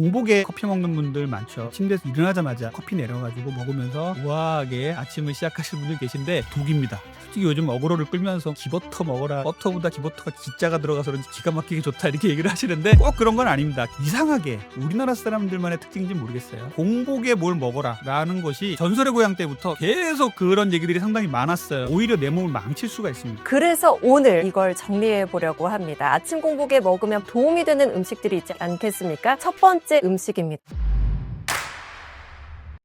공복에 커피 먹는 분들 많죠. 침대에서 일어나자마자 커피 내려가지고 먹으면서 우아하게 아침을 시작하시는 분들 계신데 독입니다. 솔직히 요즘 어그로를 끌면서 기버터 먹어라, 버터보다 기버터가 기자가 들어가서 그런지 기가 막히게 좋다 이렇게 얘기를 하시는데 꼭 그런 건 아닙니다. 이상하게 우리나라 사람들만의 특징인지 모르겠어요. 공복에 뭘 먹어라 라는 것이 전설의 고향 때부터 계속 그런 얘기들이 상당히 많았어요. 오히려 내 몸을 망칠 수가 있습니다. 그래서 오늘 이걸 정리해 보려고 합니다. 아침 공복에 먹으면 도움이 되는 음식들이 있지 않겠습니까? 첫 번째 음식입니다.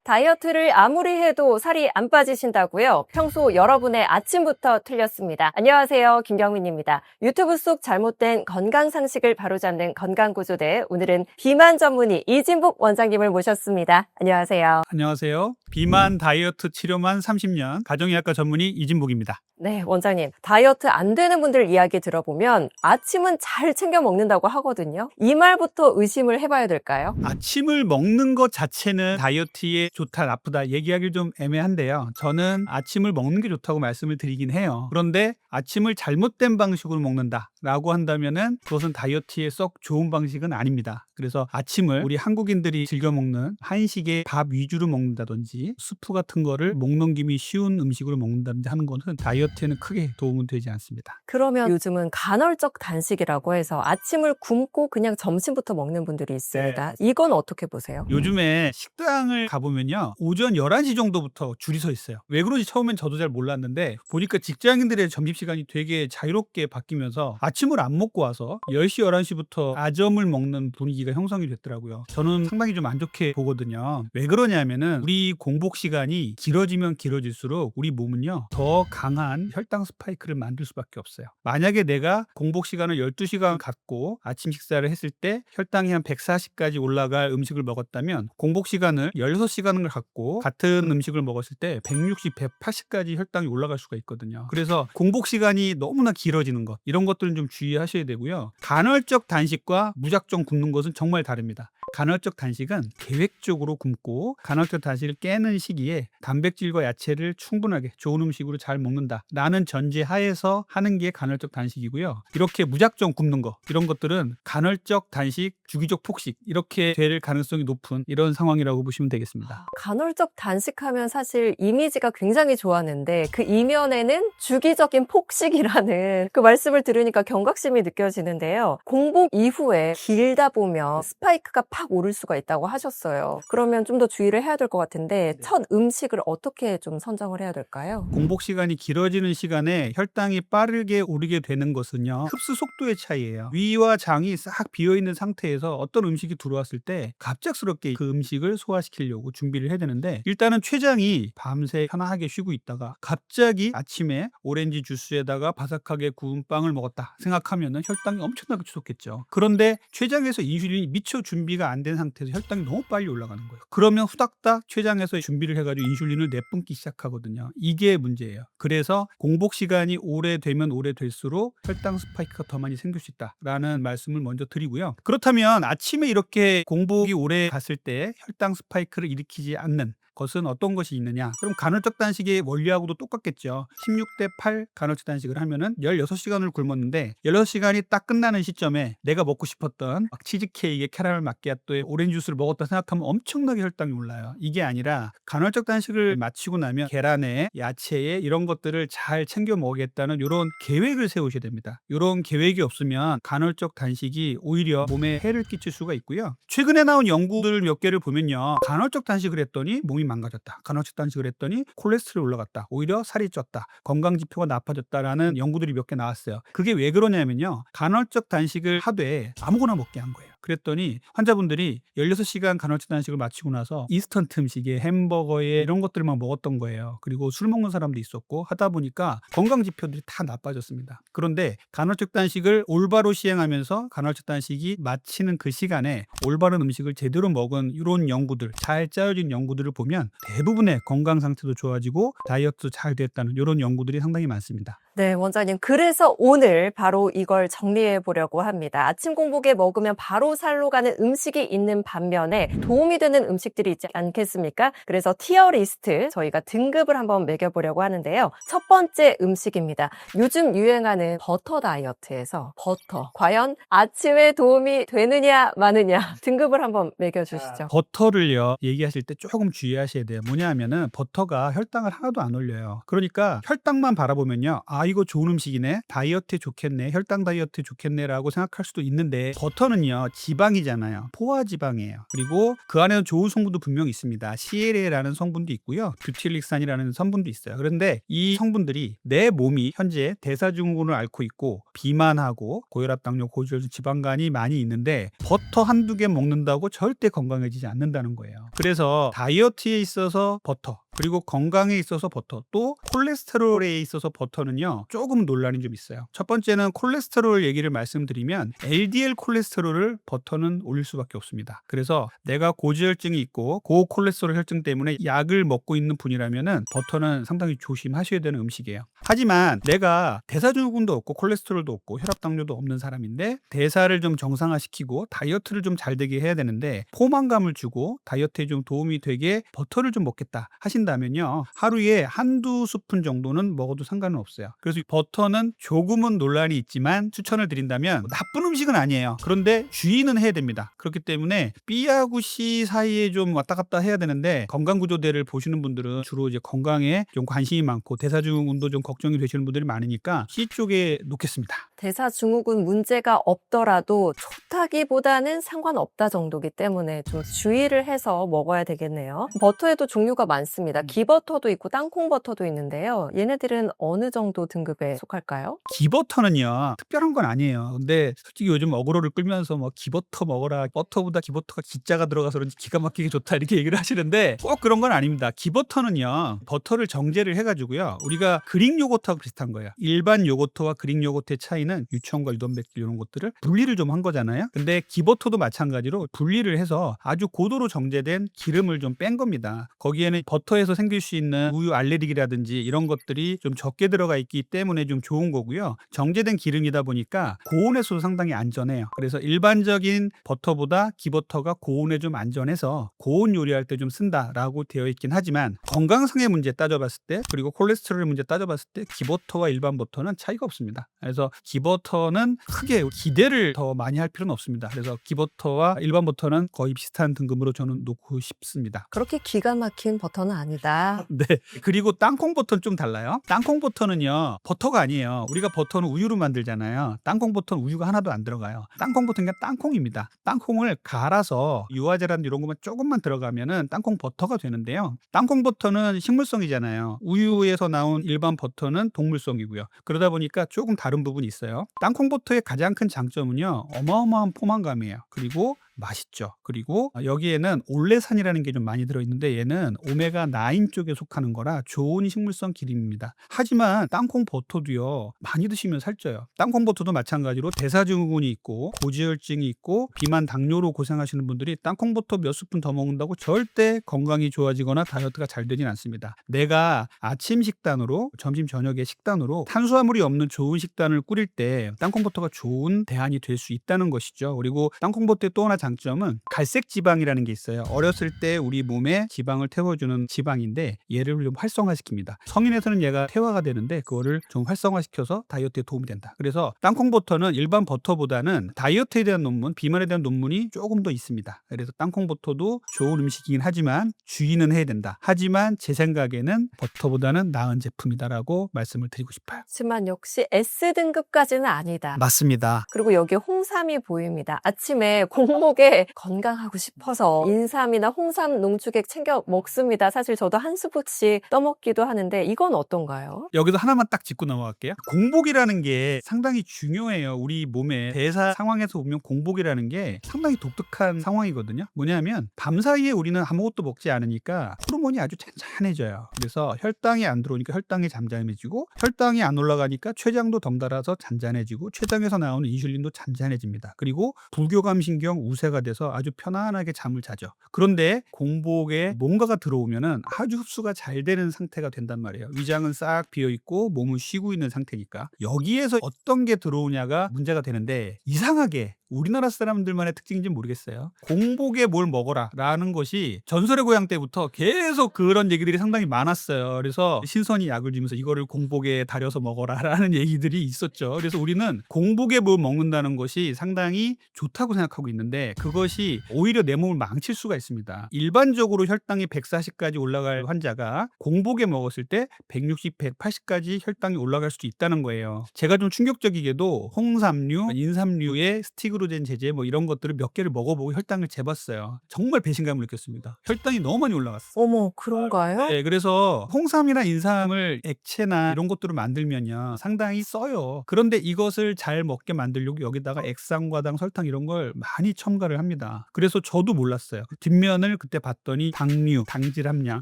다이어트를 아무리 해도 살이 안 빠지신다고요? 평소 여러분의 아침부터 틀렸습니다. 안녕하세요, 김경민입니다. 유튜브 속 잘못된 건강 상식을 바로잡는 건강구조대, 오늘은 비만 전문의 이진복 원장님을 모셨습니다. 안녕하세요. 안녕하세요. 비만 다이어트 치료만 30년 가정의학과 전문의 이진복입니다. 네, 원장님. 다이어트 안 되는 분들 이야기 들어보면 아침은 잘 챙겨 먹는다고 하거든요. 이 말부터 의심을 해봐야 될까요? 아침을 먹는 것 자체는 다이어트에 좋다 나쁘다 얘기하기 좀 애매한데요. 저는 아침을 먹는 게 좋다고 말씀을 드리긴 해요. 그런데 아침을 잘못된 방식으로 먹는다라고 한다면은 그것은 다이어트에 썩 좋은 방식은 아닙니다. 그래서 아침을 우리 한국인들이 즐겨 먹는 한식의 밥 위주로 먹는다든지 수프 같은 거를 목 넘김이 쉬운 음식으로 먹는다든지 하는 것은 다이어트에는 크게 도움은 되지 않습니다. 그러면 요즘은 간헐적 단식이라고 해서 아침을 굶고 그냥 점심부터 먹는 분들이 있습니다. 이건 어떻게 보세요? 요즘에 식당을 가보면요, 오전 11시 정도부터 줄이 서 있어요. 왜 그런지 처음엔 저도 잘 몰랐는데 보니까 직장인들의 점심시간이 되게 자유롭게 바뀌면서 아침을 안 먹고 와서 10시, 11시부터 아점을 먹는 분위기가 형성이 됐더라고요. 저는 상당히 좀 안 좋게 보거든요. 왜 그러냐면은 우리 공복 시간이 길어지면 길어질수록 우리 몸은요, 더 강한 혈당 스파이크를 만들 수밖에 없어요. 만약에 내가 공복 시간을 12시간 갖고 아침 식사를 했을 때 혈당이 한 140까지 올라갈 음식을 먹었다면 공복 시간을 16시간을 갖고 같은 음식을 먹었을 때 160, 180까지 혈당이 올라갈 수가 있거든요. 그래서 공복 시간이 너무나 길어지는 것, 이런 것들은 좀 주의하셔야 되고요. 간헐적 단식과 무작정 굶는 것은 정말 다릅니다. 간헐적 단식은 계획적으로 굶고 간헐적 단식을 깨는 시기에 단백질과 야채를 충분하게 좋은 음식으로 잘 먹는다라는 전제 하에서 하는 게 간헐적 단식이고요. 이렇게 무작정 굶는 거, 이런 것들은 간헐적 단식, 주기적 폭식 이렇게 될 가능성이 높은 이런 상황이라고 보시면 되겠습니다. 간헐적 단식하면 사실 이미지가 굉장히 좋았는데 그 이면에는 주기적인 폭식이라는 그 말씀을 들으니까 경각심이 느껴지는데요. 공복 이후에 길다 보면 스파이크가 팍 오를 수가 있다고 하셨어요. 그러면 좀 더 주의를 해야 될 것 같은데 첫 음식을 어떻게 좀 선정을 해야 될까요? 공복 시간이 길어지는 시간에 혈당이 빠르게 오르게 되는 것은요, 흡수 속도의 차이예요. 위와 장이 싹 비어있는 상태에서 어떤 음식이 들어왔을 때 갑작스럽게 그 음식을 소화시키려고 준비를 해야 되는데, 일단은 췌장이 밤새 편안하게 쉬고 있다가 갑자기 아침에 오렌지 주스에다가 바삭하게 구운 빵을 먹었다 생각하면은 혈당이 엄청나게 치솟겠죠. 그런데 췌장에서 인슐린이 미처 준비가 안 된 상태에서 혈당이 너무 빨리 올라가는 거예요. 그러면 후닥닥 췌장에서 준비를 해가지고 인슐린을 내뿜기 시작하거든요. 이게 문제예요. 그래서 공복 시간이 오래되면 오래될수록 혈당 스파이크가 더 많이 생길 수 있다라는 말씀을 먼저 드리고요. 그렇다면 아침에 이렇게 공복이 오래 갔을 때 혈당 스파이크를 일으키지 않는 것은 어떤 것이 있느냐? 그럼 간헐적 단식의 원리하고도 똑같겠죠. 16대 8 간헐적 단식을 하면은 16시간을 굶었는데 16시간이 딱 끝나는 시점에 내가 먹고 싶었던 막 치즈케이크에 캐러멜 마키아토에 오렌지 주스를 먹었다 생각하면 엄청나게 혈당이 올라요. 이게 아니라 간헐적 단식을 마치고 나면 계란에 야채에 이런 것들을 잘 챙겨 먹겠다는 이런 계획을 세우셔야 됩니다. 이런 계획이 없으면 간헐적 단식이 오히려 몸에 해를 끼칠 수가 있고요. 최근에 나온 연구들 몇 개를 보면요, 간헐적 단식을 했더니 몸이 망가졌다, 간헐적 단식을 했더니 콜레스테롤이 올라갔다, 오히려 살이 쪘다, 건강지표가 나빠졌다라는 연구들이 몇 개 나왔어요. 그게 왜 그러냐면요, 간헐적 단식을 하되 아무거나 먹게 한 거예요. 그랬더니 환자분들이 16시간 간헐적 단식을 마치고 나서 인스턴트 음식에 햄버거에 이런 것들만 먹었던 거예요. 그리고 술 먹는 사람도 있었고 하다 보니까 건강 지표들이 다 나빠졌습니다. 그런데 간헐적 단식을 올바로 시행하면서 간헐적 단식이 마치는 그 시간에 올바른 음식을 제대로 먹은 이런 연구들, 잘 짜여진 연구들을 보면 대부분의 건강 상태도 좋아지고 다이어트도 잘 됐다는 이런 연구들이 상당히 많습니다. 네, 원장님. 그래서 오늘 바로 이걸 정리해 보려고 합니다. 아침 공복에 먹으면 바로 살로 가는 음식이 있는 반면에 도움이 되는 음식들이 있지 않겠습니까? 그래서 티어 리스트 저희가 등급을 한번 매겨보려고 하는데요. 첫 번째 음식입니다. 요즘 유행하는 버터 다이어트에서 버터. 과연 아침에 도움이 되느냐 마느냐 등급을 한번 매겨주시죠. 버터를요, 얘기하실 때 조금 주의하셔야 돼요. 뭐냐 하면은 버터가 혈당을 하나도 안 올려요. 그러니까 혈당만 바라보면요, 아, 이거 좋은 음식이네, 다이어트에 좋겠네, 혈당 다이어트에 좋겠네라고 생각할 수도 있는데, 버터는요 지방이잖아요. 포화지방이에요. 그리고 그 안에는 좋은 성분도 분명히 있습니다. CLA라는 성분도 있고요, 뷰틸릭산이라는 성분도 있어요. 그런데 이 성분들이 내 몸이 현재 대사증후군을 앓고 있고 비만하고 고혈압, 당뇨, 고지혈증, 지방간이 많이 있는데 버터 한두 개 먹는다고 절대 건강해지지 않는다는 거예요. 그래서 다이어트에 있어서 버터, 그리고 건강에 있어서 버터, 또 콜레스테롤에 있어서 버터는요 조금 논란이 좀 있어요. 첫 번째는 콜레스테롤 얘기를 말씀드리면 LDL 콜레스테롤을 버터는 올릴 수밖에 없습니다. 그래서 내가 고지혈증이 있고 고콜레스테롤 혈증 때문에 약을 먹고 있는 분이라면은 버터는 상당히 조심하셔야 되는 음식이에요. 하지만 내가 대사증후군도 없고 콜레스테롤도 없고 혈압, 당뇨도 없는 사람인데 대사를 좀 정상화시키고 다이어트를 좀 잘 되게 해야 되는데 포만감을 주고 다이어트에 좀 도움이 되게 버터를 좀 먹겠다 하신다면요, 하루에 한두 스푼 정도는 먹어도 상관은 없어요. 그래서 이 버터는 조금은 논란이 있지만 추천을 드린다면 나쁜 음식은 아니에요. 그런데 주의는 해야 됩니다. 그렇기 때문에 B하고 C 사이에 좀 왔다 갔다 해야 되는데, 건강구조대를 보시는 분들은 주로 이제 건강에 좀 관심이 많고 대사증후군도 좀 걱정이 되시는 분들이 많으니까 C 쪽에 놓겠습니다. 대사증후군 문제가 없더라도 좋다기보다는 상관없다 정도기 때문에 좀 주의를 해서 먹어야 되겠네요. 버터에도 종류가 많습니다. 기버터도 있고 땅콩버터도 있는데요. 얘네들은 어느 정도 등급에 속할까요? 기버터는요 특별한 건 아니에요. 근데 솔직히 요즘 어그로를 끌면서 뭐 기버터 먹어라, 버터보다 기버터가 기자가 들어가서 그런지 기가 막히게 좋다 이렇게 얘기를 하시는데 꼭 그런 건 아닙니다. 기버터는요 버터를 정제를 해가지고요, 우리가 그릭 요거트하고 비슷한 거예요. 일반 요거트와 그릭 요거트의 차이는 유청과 유단백질 이런 것들을 분리를 좀 한 거잖아요. 근데 기버터도 마찬가지로 분리를 해서 아주 고도로 정제된 기름을 좀 뺀 겁니다. 거기에는 버터에서 생길 수 있는 우유 알레르기라든지 이런 것들이 좀 적게 들어가 있기 때문에 좀 좋은 거고요. 정제된 기름이다 보니까 고온에서도 상당히 안전해요. 그래서 일반적인 버터보다 기버터가 고온에 좀 안전해서 고온 요리할 때 좀 쓴다라고 되어 있긴 하지만, 건강상의 문제 따져봤을 때 그리고 콜레스테롤 문제 따져봤을 때 기버터와 일반 버터는 차이가 없습니다. 그래서 기버터는 크게 기대를 더 많이 할 필요는 없습니다. 그래서 기버터와 일반 버터는 거의 비슷한 등급으로 저는 놓고 싶습니다. 그렇게 기가 막힌 버터는 아니다. 네. 그리고 땅콩 버터는 좀 달라요. 땅콩 버터는요 버터가 아니에요. 우리가 버터는 우유로 만들잖아요. 땅콩 버터는 우유가 하나도 안 들어가요. 땅콩 버터는 그냥 땅콩입니다. 땅콩을 갈아서 유화제라든지 이런 것만 조금만 들어가면은 땅콩 버터가 되는데요, 땅콩 버터는 식물성이잖아요. 우유에서 나온 일반 버터는 동물성이고요. 그러다 보니까 조금 다른 부분이 있어요. 땅콩 버터의 가장 큰 장점은요, 어마어마한 포만감이에요. 그리고 맛있죠. 그리고 여기에는 올레산이라는 게 좀 많이 들어있는데 얘는 오메가9 쪽에 속하는 거라 좋은 식물성 기름입니다. 하지만 땅콩 버터도요 많이 드시면 살쪄요. 땅콩 버터도 마찬가지로 대사증후군이 있고 고지혈증이 있고 비만, 당뇨로 고생하시는 분들이 땅콩 버터 몇 스푼 더 먹는다고 절대 건강이 좋아지거나 다이어트가 잘 되진 않습니다. 내가 아침 식단으로, 점심 저녁에 식단으로 탄수화물이 없는 좋은 식단을 꾸릴 때 땅콩 버터가 좋은 대안이 될 수 있다는 것이죠. 그리고 땅콩 버터의 또 하나 장점은 갈색 지방이라는 게 있어요. 어렸을 때 우리 몸에 지방을 태워주는 지방인데 얘를 좀 활성화시킵니다. 성인에서는 얘가 태화가 되는데 그거를 좀 활성화시켜서 다이어트에 도움이 된다. 그래서 땅콩 버터는 일반 버터보다는 다이어트에 대한 논문, 비만에 대한 논문이 조금 더 있습니다. 그래서 땅콩 버터도 좋은 음식이긴 하지만 주의는 해야 된다. 하지만 제 생각에는 버터보다는 나은 제품이다라고 말씀을 드리고 싶어요. 하지만 역시 S등급까지는 아니다. 맞습니다. 그리고 여기 홍삼이 보입니다. 아침에 공복에 건강하고 싶어서 인삼이나 홍삼 농축액 챙겨 먹습니다. 사실 저도 한 스푼씩 떠먹기도 하는데 이건 어떤가요? 여기서 하나만 딱 짚고 넘어갈게요. 공복이라는 게 상당히 중요해요. 우리 몸의 대사 상황에서 보면 공복이라는 게 상당히 독특한 상황이거든요. 뭐냐면 밤사이에 우리는 아무것도 먹지 않으니까 호르몬이 아주 잔잔해져요. 그래서 혈당이 안 들어오니까 혈당이 잠잠해지고, 혈당이 안 올라가니까 췌장도 덩달아서 잔잔해지고, 췌장에서 나오는 인슐린도 잔잔해집니다. 그리고 부교감신경, 우세 억세가 돼서 아주 편안하게 잠을 자죠. 그런데 공복에 뭔가가 들어오면은 아주 흡수가 잘 되는 상태가 된단 말이에요. 위장은 싹 비어 있고 몸은 쉬고 있는 상태니까. 여기에서 어떤 게 들어오냐가 문제가 되는데, 이상하게 우리나라 사람들만의 특징인지 모르겠어요. 공복에 뭘 먹어라라는 것이 전설의 고향 때부터 계속 그런 얘기들이 상당히 많았어요. 그래서 신선이 약을 주면서 이거를 공복에 달여서 먹어라라는 얘기들이 있었죠. 그래서 우리는 공복에 뭘 먹는다는 것이 상당히 좋다고 생각하고 있는데, 그것이 오히려 내 몸을 망칠 수가 있습니다. 일반적으로 혈당이 140까지 올라갈 환자가 공복에 먹었을 때 160, 180까지 혈당이 올라갈 수도 있다는 거예요. 제가 좀 충격적이게도 홍삼류, 인삼류의 스틱으로 된 제제 뭐 이런 것들을 몇 개를 먹어보고 혈당을 재봤어요. 정말 배신감을 느꼈습니다. 혈당이 너무 많이 올라갔어. 어머, 그런가요? 네, 그래서 홍삼이나 인삼을 액체나 이런 것들을 만들면요 상당히 써요. 그런데 이것을 잘 먹게 만들려고 여기다가 액상과당, 설탕 이런 걸 많이 첨가를 합니다. 그래서 저도 몰랐어요. 뒷면을 그때 봤더니 당류, 당질 함량,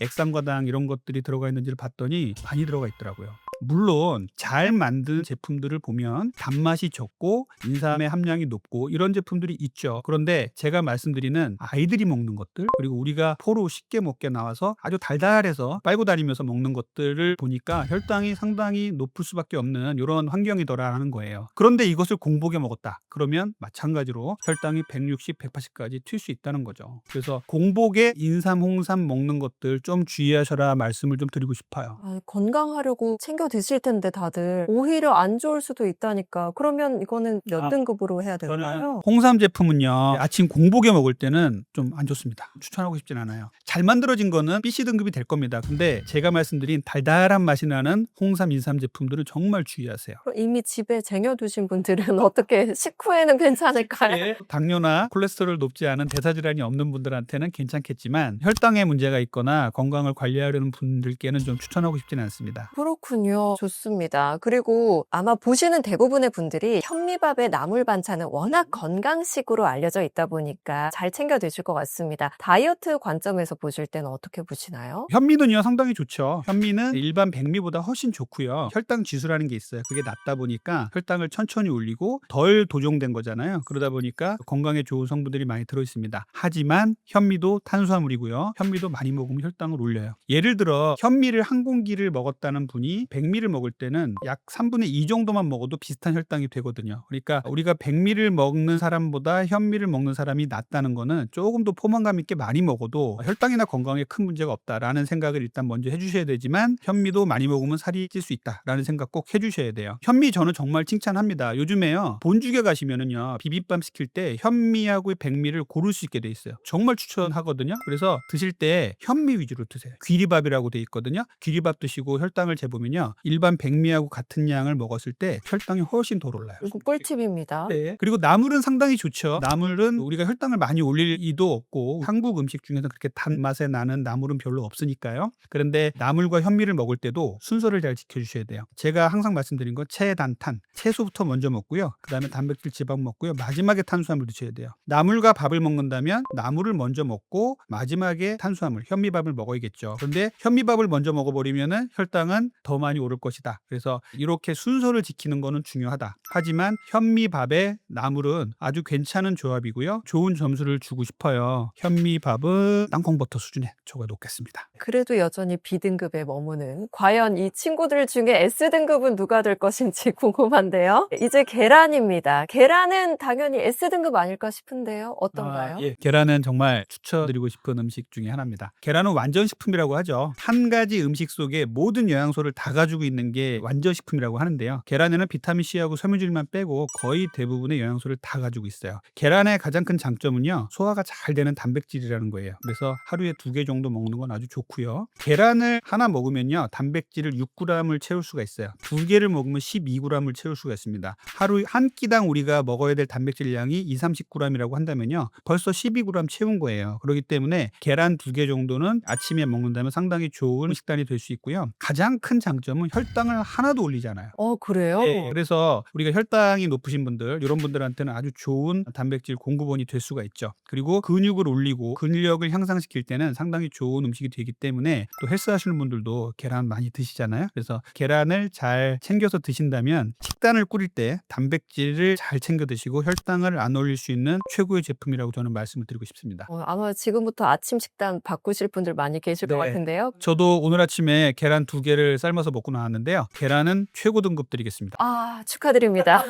액상과당 이런 것들이 들어가 있는지를 봤더니 많이 들어가 있더라고요. 물론 잘 만든 제품들을 보면 단맛이 적고 인삼의 함량이 높고 이런 제품들이 있죠. 그런데 제가 말씀드리는 아이들이 먹는 것들, 그리고 우리가 포로 쉽게 먹게 나와서 아주 달달해서 빨고 다니면서 먹는 것들을 보니까 혈당이 상당히 높을 수밖에 없는 이런 환경이더라라는 거예요. 그런데 이것을 공복에 먹었다 그러면 마찬가지로 혈당이 160, 180까지 튈 수 있다는 거죠. 그래서 공복에 인삼, 홍삼 먹는 것들 좀 주의하셔라 말씀을 좀 드리고 싶어요. 아, 건강하려고 챙겨 드실 텐데 다들 오히려 안 좋을 수도 있다니까. 그러면 이거는 몇 등급으로 해야 될까요? 홍삼 제품은요 아침 공복에 먹을 때는 좀 안 좋습니다. 추천하고 싶진 않아요. 잘 만들어진 거는 BC 등급이 될 겁니다. 근데 제가 말씀드린 달달한 맛이 나는 홍삼, 인삼 제품들은 정말 주의하세요. 그럼 이미 집에 쟁여두신 분들은 어떻게 식후에는 괜찮을까요? 당뇨나 콜레스테롤 높지 않은 대사질환이 없는 분들한테는 괜찮겠지만 혈당에 문제가 있거나 건강을 관리하려는 분들께는 좀 추천하고 싶지는 않습니다. 그렇군요. 좋습니다. 그리고 아마 보시는 대부분의 분들이 현미밥의 나물 반찬은 워낙 건강식으로 알려져 있다 보니까 잘 챙겨 드실 것 같습니다. 다이어트 관점에서 보실 때는 어떻게 보시나요? 현미는요 상당히 좋죠. 현미는 일반 백미보다 훨씬 좋고요. 혈당 지수라는 게 있어요. 그게 낮다 보니까 혈당을 천천히 올리고 덜 도종된 거잖아요. 그러다 보니까 건강에 좋은 성분들이 많이 들어있습니다. 하지만 현미도 탄수화물이고요. 현미도 많이 먹으면 혈당을 올려요. 예를 들어 현미를 한 공기를 먹었다는 분이 백미를 먹을 때는 약 3분의 2 정도만 먹어도 비슷한 혈당이 되거든요. 그러니까 우리가 백미를 먹는 사람보다 현미를 먹는 사람이 낫다는 거는 조금 더 포만감 있게 많이 먹어도 혈당이나 건강에 큰 문제가 없다라는 생각을 일단 먼저 해주셔야 되지만, 현미도 많이 먹으면 살이 찔 수 있다라는 생각 꼭 해주셔야 돼요. 현미 저는 정말 칭찬합니다. 요즘에요 본죽에 가시면은요 비빔밥 시킬 때 현미하고 백미를 고를 수 있게 돼 있어요. 정말 추천하거든요. 그래서 드실 때 현미 위주로 드세요. 귀리밥이라고 돼 있거든요. 귀리밥 드시고 혈당을 재보면요 일반 백미하고 같은 양을 먹었을 때 혈당이 훨씬 덜 올라요. 이거 꿀팁입니다. 네. 그리고 나물은 상당히 좋죠. 나물은 우리가 혈당을 많이 올릴 이도 없고 한국 음식 중에서 그렇게 단맛에 나는 나물은 별로 없으니까요. 그런데 나물과 현미를 먹을 때도 순서를 잘 지켜주셔야 돼요. 제가 항상 말씀드린 건 체단탄, 채소부터 먼저 먹고요. 그 다음에 단백질, 지방 먹고요. 마지막에 탄수화물 드셔야 돼요. 나물과 밥을 먹는다면 나물을 먼저 먹고 마지막에 탄수화물, 현미밥을 먹어야겠죠. 그런데 현미밥을 먼저 먹어버리면 혈당은 더 많이 오를 것이다. 그래서 이렇게 순서를 지키는 거는 중요하다. 하지만 현미밥에 나물은 아주 괜찮은 조합이고요. 좋은 점수를 주고 싶어요. 현미밥은 땅콩버터 수준에 적어 놓겠습니다. 그래도 여전히 B등급에 머무는 과연 이 친구들 중에 S등급은 누가 될 것인지 궁금한데요. 이제 계란입니다. 계란은 당연히 S등급 아닐까 싶은데요. 어떤가요? 예. 계란은 정말 추천드리고 싶은 음식 중에 하나입니다. 계란은 완전식품이라고 하죠. 한 가지 음식 속에 모든 영양소를 다 가지고 있는 게 완전식품이라고 하는데요. 계란에는 비타민C하고 섬유질만 빼고 거의 대부분의 영양소를 다 가지고 있어요. 계란의 가장 큰 장점은요 소화가 잘 되는 단백질이라는 거예요. 그래서 하루에 2개 정도 먹는 건 아주 좋고요. 계란을 하나 먹으면요 단백질을 6g을 채울 수가 있어요. 2개를 먹으면 12g을 채울 수가 있습니다. 하루 한 끼당 우리가 먹어야 될 단백질 양이 2, 30g이라고 한다면요 벌써 12g 채운 거예요. 그렇기 때문에 계란 2개 정도는 아침에 먹는다면 상당히 좋은 식단이 될 수 있고요. 가장 큰 장점은 혈당을 하나도 올리지 않아요. 그래요? 네, 그래서 우리가 혈당이 높으신 분들, 이런 분들한테는 아주 좋은 단백질 공급원이 될 수가 있죠. 그리고 근육을 올리고 근력을 향상시킬 때는 상당히 좋은 음식이 되기 때문에 또 헬스 하시는 분들도 계란 많이 드시잖아요. 그래서 계란을 잘 챙겨서 드신다면 식단을 꾸릴 때 단백질을 잘 잘 챙겨 드시고 혈당을 안 올릴 수 있는 최고의 제품이라고 저는 말씀을 드리고 싶습니다. 아마 지금부터 아침 식단 바꾸실 분들 많이 계실 것 네. 같은데요. 저도 오늘 아침에 계란 2개를 삶아서 먹고 나왔는데요. 계란은 최고 등급 드리겠습니다. 축하드립니다.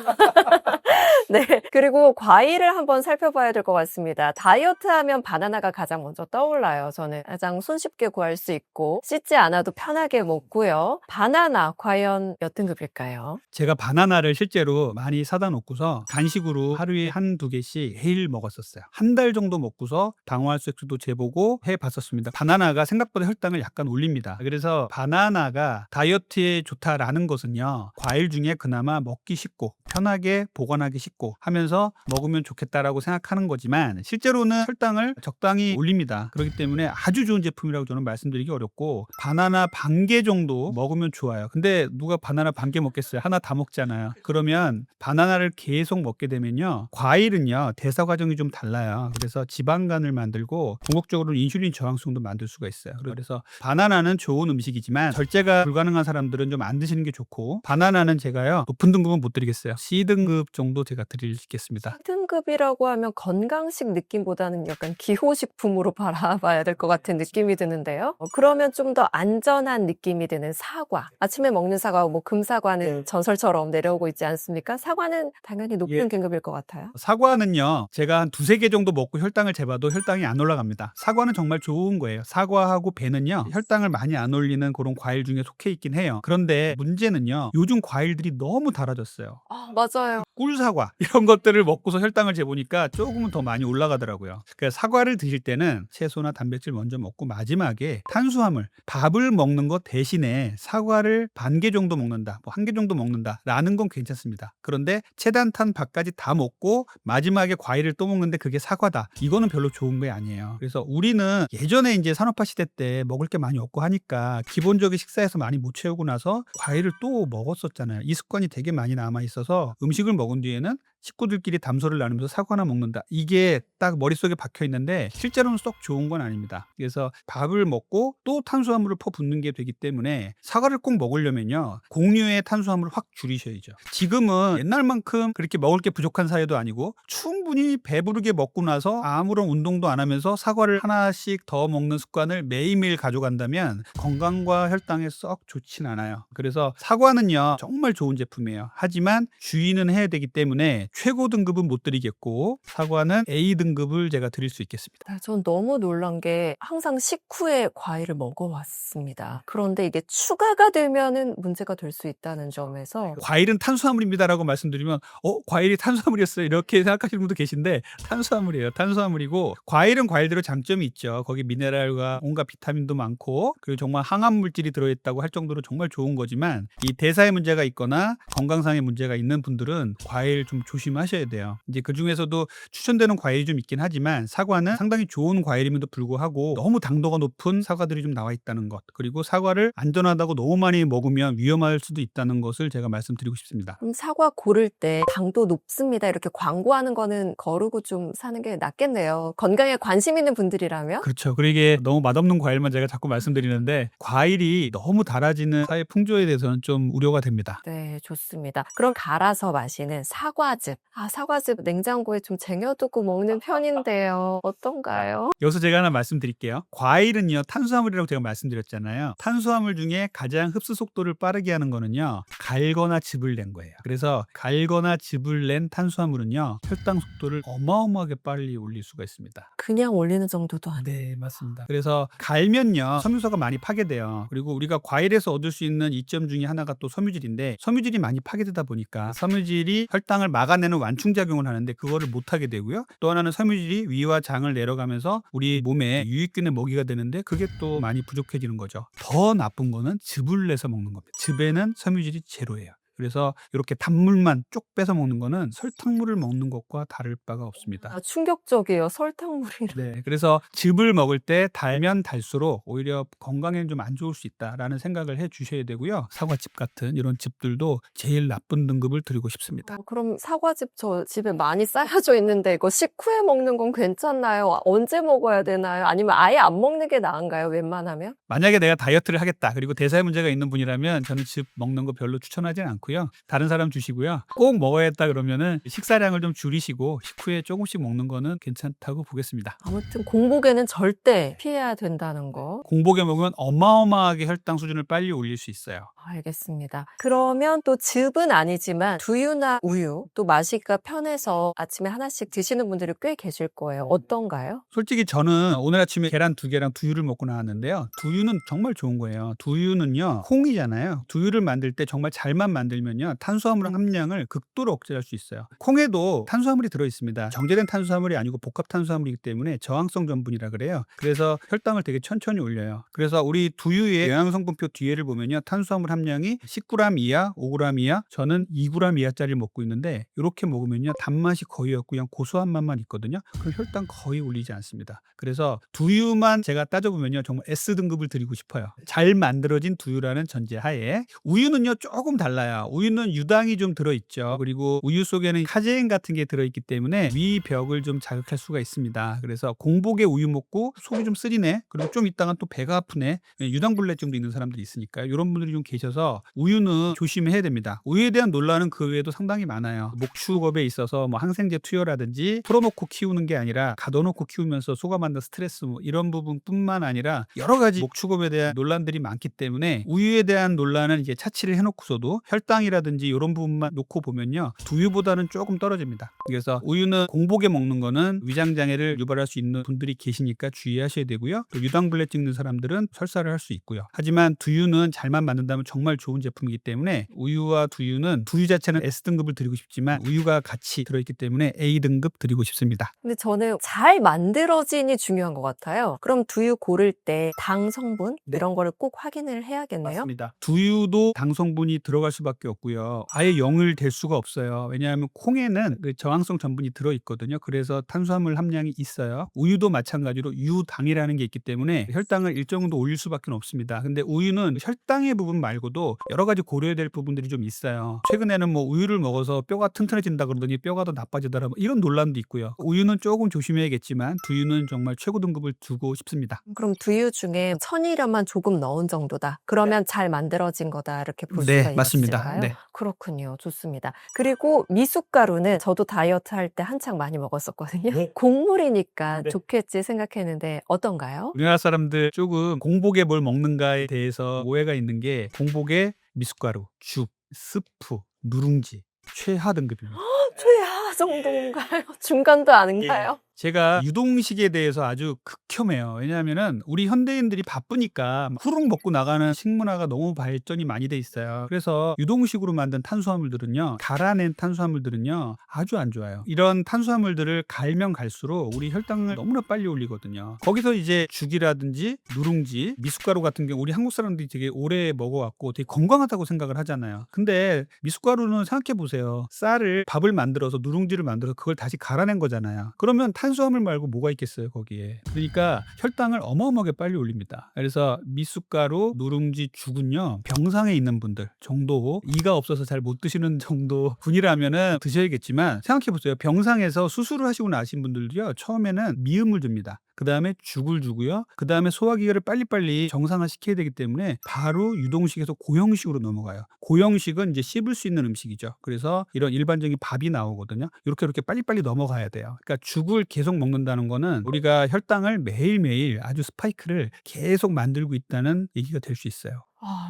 네. 그리고 과일을 한번 살펴봐야 될 것 같습니다. 다이어트 하면 바나나가 가장 먼저 떠올라요. 저는 가장 손쉽게 구할 수 있고 씻지 않아도 편하게 먹고요. 바나나 과연 몇 등급일까요? 제가 바나나를 실제로 많이 사다 놓고서 간식으로 하루에 1-2개씩 매일 먹었었어요. 한 달 정도 먹고서 당화혈색소도 재보고 해봤었습니다. 바나나가 생각보다 혈당을 약간 올립니다. 그래서 바나나가 다이어트에 좋다라는 것은요, 과일 중에 그나마 먹기 쉽고 편하게 보관하기 쉽고 하면서 먹으면 좋겠다라고 생각하는 거지만 실제로는 혈당을 적당히 올립니다. 그렇기 때문에 아주 좋은 제품이라고 저는 말씀드리기 어렵고, 바나나 반 개 정도 먹으면 좋아요. 근데 누가 바나나 반 개 먹겠어요? 하나 다 먹잖아요. 그러면 바나나를 계속 먹게 되면요, 과일은요 대사 과정이 좀 달라요. 그래서 지방간을 만들고 궁극적으로는 인슐린 저항성도 만들 수가 있어요. 그래서 바나나는 좋은 음식이지만 절제가 불가능한 사람들은 좀 안 드시는 게 좋고, 바나나는 제가요 높은 등급은 못 드리겠어요. C등급 정도 제가 드리겠습니다. C등급이라고 하면 건강식 느낌보다는 약간 기호식품으로 바라봐야 될 것 같은 느낌이 드는데요. 그러면 좀 더 안전한 느낌이 드는 사과. 아침에 먹는 사과, 뭐 금사과는 전설처럼 내려오고 있지 않습니까? 사과는 당연히 높은 등급일 것 같아요. 사과는요, 제가 한 2-3개 정도 먹고 혈당을 재봐도 혈당이 안 올라갑니다. 사과는 정말 좋은 거예요. 사과하고 배는요, 혈당을 많이 안 올리는 그런 과일 중에 속해 있긴 해요. 그런데 문제는요, 요즘 과일들이 너무 달아졌어요. 맞아요. 꿀사과 이런 것들을 먹고서 혈당을 재보니까 조금은 더 많이 올라가더라고요. 그러니까 사과를 드실 때는 채소나 단백질 먼저 먹고 마지막에 탄수화물, 밥을 먹는 것 대신에 사과를 반 개 정도 먹는다, 뭐 1개 정도 먹는다라는 건 괜찮습니다. 그런데 체단탄 밥까지 다 먹고 마지막에 과일을 또 먹는데 그게 사과다, 이거는 별로 좋은 게 아니에요. 그래서 우리는 예전에 이제 산업화 시대 때 먹을 게 많이 없고 하니까 기본적인 식사에서 많이 못 채우고 나서 과일을 또 먹었었잖아요. 이 습관이 되게 많이 남아 있어서 음식을 먹은 뒤에는 식구들끼리 담소를 나누면서 사과나 먹는다, 이게 딱 머릿속에 박혀 있는데 실제로는 썩 좋은 건 아닙니다. 그래서 밥을 먹고 또 탄수화물을 퍼붓는 게 되기 때문에 사과를 꼭 먹으려면요, 공유의 탄수화물을 확 줄이셔야죠. 지금은 옛날만큼 그렇게 먹을 게 부족한 사회도 아니고 충분히 배부르게 먹고 나서 아무런 운동도 안 하면서 사과를 하나씩 더 먹는 습관을 매일매일 가져간다면 건강과 혈당에 썩 좋진 않아요. 그래서 사과는요 정말 좋은 제품이에요. 하지만 주의는 해야 되기 때문에 최고 등급은 못 드리겠고, 사과는 A 등급을 제가 드릴 수 있겠습니다. 전 너무 놀란 게 항상 식후에 과일을 먹어왔습니다. 그런데 이게 추가가 되면은 문제가 될 수 있다는 점에서 과일은 탄수화물입니다라고 말씀드리면 과일이 탄수화물이었어요 이렇게 생각하시는 분도 계신데, 탄수화물이에요. 탄수화물이고, 과일은 과일대로 장점이 있죠. 거기 미네랄과 온갖 비타민도 많고, 그리고 정말 항암 물질이 들어있다고 할 정도로 정말 좋은 거지만, 이 대사에 문제가 있거나 건강상의 문제가 있는 분들은 과일 좀 조심하셔야 돼요. 이제 그 중에서도 추천되는 과일이 좀 있긴 하지만 사과는 상당히 좋은 과일임에도 불구하고 너무 당도가 높은 사과들이 좀 나와 있다는 것, 그리고 사과를 안전하다고 너무 많이 먹으면 위험할 수도 있다는 것을 제가 말씀드리고 싶습니다. 그럼 사과 고를 때 당도 높습니다, 이렇게 광고하는 거는 거르고 좀 사는 게 낫겠네요. 건강에 관심 있는 분들이라면. 그렇죠. 그리고 이게 너무 맛없는 과일만 제가 자꾸 말씀드리는데, 과일이 너무 달아지는 사회 풍조에 대해서는 좀 우려가 됩니다. 네, 좋습니다. 그럼 갈아서 마시는 사과즙. 사과즙 냉장고에 좀 쟁여두고 먹는 편인데요. 어떤가요? 여기서 제가 하나 말씀드릴게요. 과일은요 탄수화물이라고 제가 말씀드렸잖아요. 탄수화물 중에 가장 흡수 속도를 빠르게 하는 거는요 갈거나 즙을 낸 거예요. 그래서 갈거나 즙을 낸 탄수화물은요 혈당 속도를 어마어마하게 빨리 올릴 수가 있습니다. 그냥 올리는 정도도 안 돼요. 네, 맞습니다. 그래서 갈면요 섬유소가 많이 파괴돼요. 그리고 우리가 과일에서 얻을 수 있는 이점 중에 하나가 또 섬유질인데, 섬유질이 많이 파괴되다 보니까 섬유질이 혈당을 막아내는 완충작용을 하는데 그거를 못하게 되고요. 또 하나는 섬유질이 위와 장을 내려가면서 우리 몸에 유익균의 먹이가 되는데 그게 또 많이 부족해지는 거죠. 더 나쁜 거는 즙을 내서 먹는 겁니다. 즙에는 섬유질이 제로예요. 그래서 이렇게 단물만 쪽 빼서 먹는 거는 설탕물을 먹는 것과 다를 바가 없습니다. 충격적이에요. 설탕물이랑. 네, 그래서 즙을 먹을 때 달면 달수록 오히려 건강에는 좀 안 좋을 수 있다라는 생각을 해 주셔야 되고요. 사과즙 같은 이런 즙들도 제일 나쁜 등급을 드리고 싶습니다. 그럼 사과즙 저 집에 많이 쌓여져 있는데 이거 식후에 먹는 건 괜찮나요? 언제 먹어야 되나요? 아니면 아예 안 먹는 게 나은가요? 웬만하면? 만약에 내가 다이어트를 하겠다, 그리고 대사에 문제가 있는 분이라면 저는 즙 먹는 거 별로 추천하지는 않고 않고요. 다른 사람 주시고요. 꼭 먹어야겠다 그러면은 식사량을 좀 줄이시고 식후에 조금씩 먹는 거는 괜찮다고 보겠습니다. 아무튼 공복에는 절대 피해야 된다는 거. 공복에 먹으면 어마어마하게 혈당 수준을 빨리 올릴 수 있어요. 알겠습니다. 그러면 또 즙은 아니지만 두유나 우유 또 마시기가 편해서 아침에 하나씩 드시는 분들이 꽤 계실 거예요. 어떤가요? 솔직히 저는 오늘 아침에 계란 2개랑 두유를 먹고 나왔는데요. 두유는 정말 좋은 거예요. 두유는요, 콩이잖아요. 두유를 만들 때 정말 잘만 만들면요, 탄수화물 함량을 극도로 억제할 수 있어요. 콩에도 탄수화물이 들어있습니다. 정제된 탄수화물이 아니고 복합 탄수화물이기 때문에 저항성 전분이라 그래요. 그래서 혈당을 되게 천천히 올려요. 그래서 우리 두유의 영양성분표 뒤에를 보면요, 탄수화물 함량이 10g 이하, 5g 이하, 저는 2g 이하짜리를 먹고 있는데 이렇게 먹으면요, 단맛이 거의 없고 그냥 고소한 맛만 있거든요. 그럼 혈당 거의 올리지 않습니다. 그래서 두유만 제가 따져보면요, 정말 S등급을 드리고 싶어요. 잘 만들어진 두유라는 전제하에. 우유는요, 조금 달라요. 우유는 유당이 좀 들어있죠. 그리고 우유 속에는 카제인 같은 게 들어있기 때문에 위벽을 좀 자극할 수가 있습니다. 그래서 공복에 우유 먹고 속이 좀 쓰리네, 그리고 좀 있다가 또 배가 아프네, 유당불내증도 있는 사람들이 있으니까요. 이런 분들이 좀 계셔서 우유는 조심해야 됩니다. 우유에 대한 논란은 그 외에도 상당히 많아요. 목축업에 있어서 뭐 항생제 투여라든지 풀어놓고 키우는 게 아니라 가둬놓고 키우면서 소가 만든 스트레스 뭐 이런 부분뿐만 아니라 여러 가지 목축업에 대한 논란들이 많기 때문에 우유에 대한 논란은 이제 차치를 해놓고서도 혈당이라든지 이런 부분만 놓고 보면요, 두유보다는 조금 떨어집니다. 그래서 우유는 공복에 먹는 거는 위장장애를 유발할 수 있는 분들이 계시니까 주의하셔야 되고요. 또 유당불내증 있는 사람들은 설사를 할 수 있고요. 하지만 두유는 잘만 만든다면 정말 좋은 제품이기 때문에 우유와 두유는, 두유 자체는 S등급을 드리고 싶지만 우유가 같이 들어있기 때문에 A등급 드리고 싶습니다. 근데 저는 잘 만들어진이 중요한 것 같아요. 그럼 두유 고를 때 당 성분 네. 이런 거를 꼭 확인을 해야겠네요. 맞습니다. 두유도 당 성분이 들어갈 수밖에 없고요. 아예 0을 될 수가 없어요. 왜냐하면 콩에는 그 저항성 전분이 들어있거든요. 그래서 탄수화물 함량이 있어요. 우유도 마찬가지로 유당이라는 게 있기 때문에 혈당을 일정 정도 올릴 수밖에 없습니다. 근데 우유는 혈당의 부분 말고도 여러 가지 고려해야 될 부분들이 좀 있어요. 최근에는 뭐 우유를 먹어서 뼈가 튼튼해진다 그러더니 뼈가 더 나빠지더라, 뭐 이런 논란도 있고요. 우유는 조금 조심해야겠지만 두유는 정말 최고 등급을 두고 싶습니다. 그럼 두유 중에 천일염만 조금 넣은 정도다. 그러면 잘 만들어진 거다. 이렇게 볼 네, 수가 맞습니다. 있을까요? 네. 그렇군요. 좋습니다. 그리고 미숫가루는 저도 다이어트 할 때 한창 많이 먹었었거든요. 네. 곡물이니까 네. 좋겠지 생각했는데 어떤가요? 우리나라 사람들 조금 공복에 뭘 먹는가에 대해서 오해가 있는 게, 공복에 미숫가루, 죽, 스프, 누룽지 최하 등급입니다. 최하 정도인가요? 중간도 아닌가요? 제가 유동식에 대해서 아주 극혐해요. 왜냐하면은 우리 현대인들이 바쁘니까 후룩 먹고 나가는 식문화가 너무 발전이 많이 돼 있어요. 그래서 유동식으로 만든 탄수화물들은요, 갈아낸 탄수화물들은요, 아주 안 좋아요. 이런 탄수화물들을 갈면 갈수록 우리 혈당을 너무나 빨리 올리거든요. 거기서 이제 죽이라든지 누룽지, 미숫가루 같은 경우 우리 한국 사람들이 되게 오래 먹어왔고 되게 건강하다고 생각을 하잖아요. 근데 미숫가루는 생각해 보세요. 쌀을, 밥을 만들어서 누룽지를 만들어서 그걸 다시 갈아낸 거잖아요. 그러면 탄수화물 말고 뭐가 있겠어요 거기에. 그러니까 혈당을 어마어마하게 빨리 올립니다. 그래서 미숫가루, 누룽지, 죽은요, 병상에 있는 분들 정도, 이가 없어서 잘 못 드시는 정도 분이라면은 드셔야겠지만, 생각해보세요. 병상에서 수술을 하시고 나신 분들도요, 처음에는 미음을 줍니다. 그 다음에 죽을 주고요. 그 다음에 소화기계를 빨리빨리 정상화시켜야 되기 때문에 바로 유동식에서 고형식으로 넘어가요. 고형식은 이제 씹을 수 있는 음식이죠. 그래서 이런 일반적인 밥이 나오거든요. 이렇게 빨리빨리 넘어가야 돼요. 그러니까 죽을 계속 먹는다는 거는 우리가 혈당을 매일매일 아주 스파이크를 계속 만들고 있다는 얘기가 될 수 있어요.